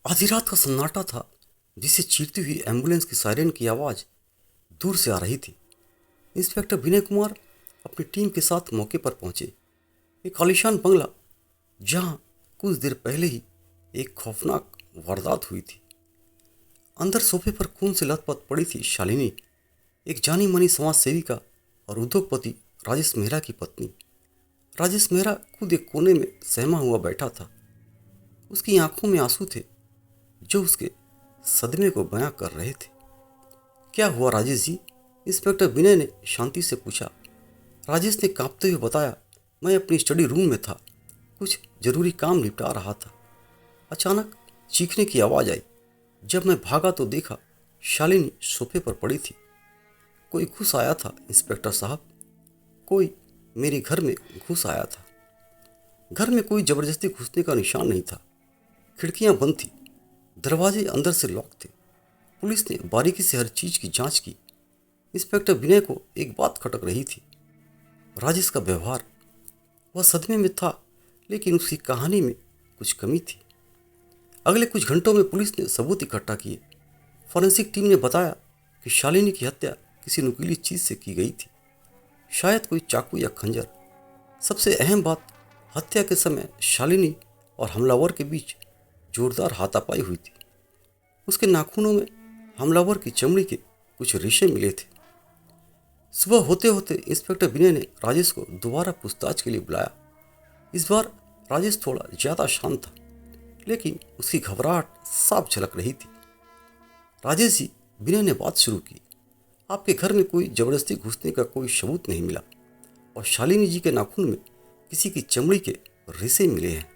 आधी रात का सन्नाटा था जिसे चीरती हुई एम्बुलेंस की सायरन की आवाज़ दूर से आ रही थी। इंस्पेक्टर विनय कुमार अपनी टीम के साथ मौके पर पहुंचे। एक आलीशान बंगला जहां कुछ देर पहले ही एक खौफनाक वारदात हुई थी। अंदर सोफे पर खून से लथपथ पड़ी थी शालिनी, एक जानी मानी समाज सेविका और उद्योगपति राजेश मेहरा की पत्नी। राजेश मेहरा खुद एक कोने में सहमा हुआ बैठा था। उसकी आंखों में आंसू थे जो उसके सदमे को बयां कर रहे थे। क्या हुआ राजेश जी? इंस्पेक्टर विनय ने शांति से पूछा। राजेश ने कांपते हुए बताया, मैं अपनी स्टडी रूम में था, कुछ जरूरी काम निपटा रहा था। अचानक चीखने की आवाज़ आई। जब मैं भागा तो देखा शालिनी सोफे पर पड़ी थी। कोई घुस आया था इंस्पेक्टर साहब, कोई मेरे घर में घुस आया था। घर में कोई जबरदस्ती घुसने का निशान नहीं था। खिड़कियां बंद थी, दरवाजे अंदर से लॉक थे। पुलिस ने बारीकी से हर चीज की जांच की। इंस्पेक्टर विनय को एक बात खटक रही थी, राजेश का व्यवहार। वह सदमे में था लेकिन उसकी कहानी में कुछ कमी थी। अगले कुछ घंटों में पुलिस ने सबूत इकट्ठा किए। फॉरेंसिक टीम ने बताया कि शालिनी की हत्या किसी नुकीली चीज से की गई थी, शायद कोई चाकू या खंजर। सबसे अहम बात, हत्या के समय शालिनी और हमलावर के बीच जोरदार हाथापाई हुई थी। उसके नाखूनों में हमलावर की चमड़ी के कुछ रेशे मिले थे। सुबह होते होते इंस्पेक्टर विनय ने राजेश को दोबारा पूछताछ के लिए बुलाया। इस बार राजेश थोड़ा ज्यादा शांत था, लेकिन उसकी घबराहट साफ झलक रही थी। राजेश जी, विनय ने बात शुरू की, आपके घर में कोई जबरदस्ती घुसने का कोई सबूत नहीं मिला और शालिनी जी के नाखून में किसी की चमड़ी के रेशे मिले हैं।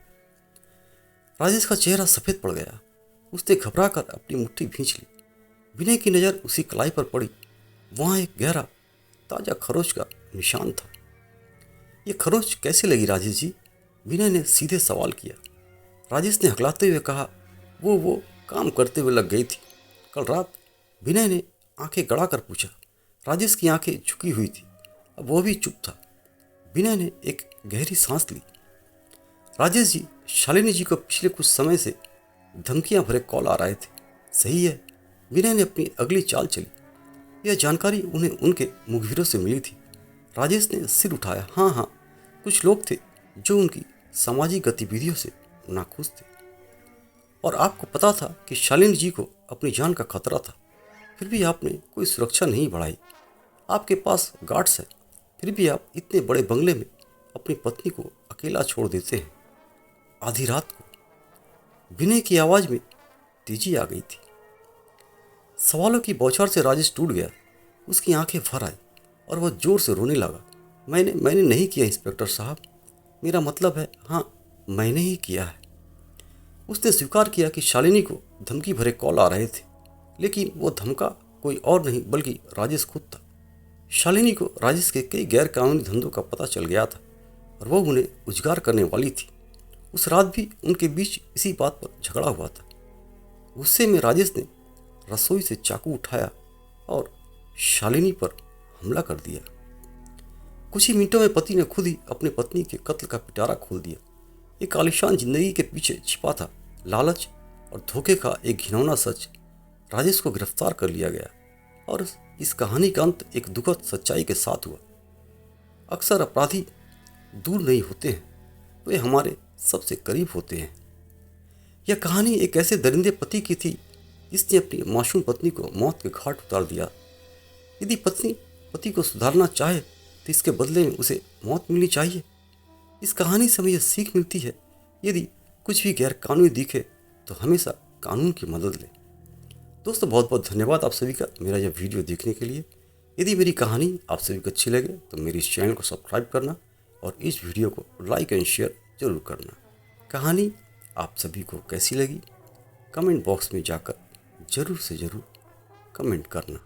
राजेश का चेहरा सफेद पड़ गया। उसने घबरा कर अपनी मुट्ठी भींच ली। विनय की नज़र उसी कलाई पर पड़ी। वहां एक गहरा ताजा खरोच का निशान था। ये खरोच कैसे लगी राजेश जी? विनय ने सीधे सवाल किया। राजेश ने हकलाते हुए कहा, वो काम करते हुए लग गई थी कल रात। विनय ने आंखें गड़ा कर पूछा। राजेश की आंखें झुकी हुई थी, अब वो भी चुप था। विनय ने एक गहरी सांस ली। राजेश जी, शालिनी जी को पिछले कुछ समय से धमकियां भरे कॉल आ रहे थे, सही है? विनय ने अपनी अगली चाल चली। यह जानकारी उन्हें उनके मुखबिरों से मिली थी। राजेश ने सिर उठाया। हाँ हाँ, कुछ लोग थे जो उनकी सामाजिक गतिविधियों से नाखुश थे। और आपको पता था कि शालिनी जी को अपनी जान का खतरा था, फिर भी आपने कोई सुरक्षा नहीं बढ़ाई। आपके पास गार्ड्स हैं, फिर भी आप इतने बड़े बंगले में अपनी पत्नी को अकेला छोड़ देते हैं। आधी रात को विनय की आवाज में तेजी आ गई थी। सवालों की बौछार से राजेश टूट गया। उसकी आंखें भर आई और वह जोर से रोने लगा। मैंने नहीं किया इंस्पेक्टर साहब, मेरा मतलब है, हाँ, मैंने ही किया है। उसने स्वीकार किया कि शालिनी को धमकी भरे कॉल आ रहे थे, लेकिन वो धमका कोई और नहीं बल्कि राजेश खुद था। शालिनी को राजेश के कई गैर कानूनी धंधों का पता चल गया था और वह उन्हें उजागर करने वाली थी। उस रात भी उनके बीच इसी बात पर झगड़ा हुआ था। गुस्से में राजेश ने रसोई से चाकू उठाया और शालिनी पर हमला कर दिया। कुछ ही मिनटों में पति ने खुद ही अपनी पत्नी के कत्ल का पिटारा खोल दिया। एक आलिशान जिंदगी के पीछे छिपा था लालच और धोखे का एक घिनौना सच। राजेश को गिरफ्तार कर लिया गया और इस कहानी का अंत एक दुखद सच्चाई के साथ हुआ। अक्सर अपराधी दूर नहीं होते हैं, वे हमारे सबसे करीब होते हैं। यह कहानी एक ऐसे दरिंदे पति की थी जिसने अपनी मासूम पत्नी को मौत के घाट उतार दिया। यदि पत्नी पति को सुधारना चाहे तो इसके बदले में उसे मौत मिलनी चाहिए। इस कहानी से हमें यह सीख मिलती है, यदि कुछ भी गैर कानूनी दिखे तो हमेशा कानून की मदद लें। दोस्तों, बहुत बहुत धन्यवाद आप सभी का मेरा यह वीडियो देखने के लिए। यदि मेरी कहानी आप सभी को अच्छी लगे तो मेरे इस चैनल को सब्सक्राइब करना और इस वीडियो को लाइक एंड शेयर जरूर करना। कहानी आप सभी को कैसी लगी कमेंट बॉक्स में जाकर ज़रूर से ज़रूर कमेंट करना।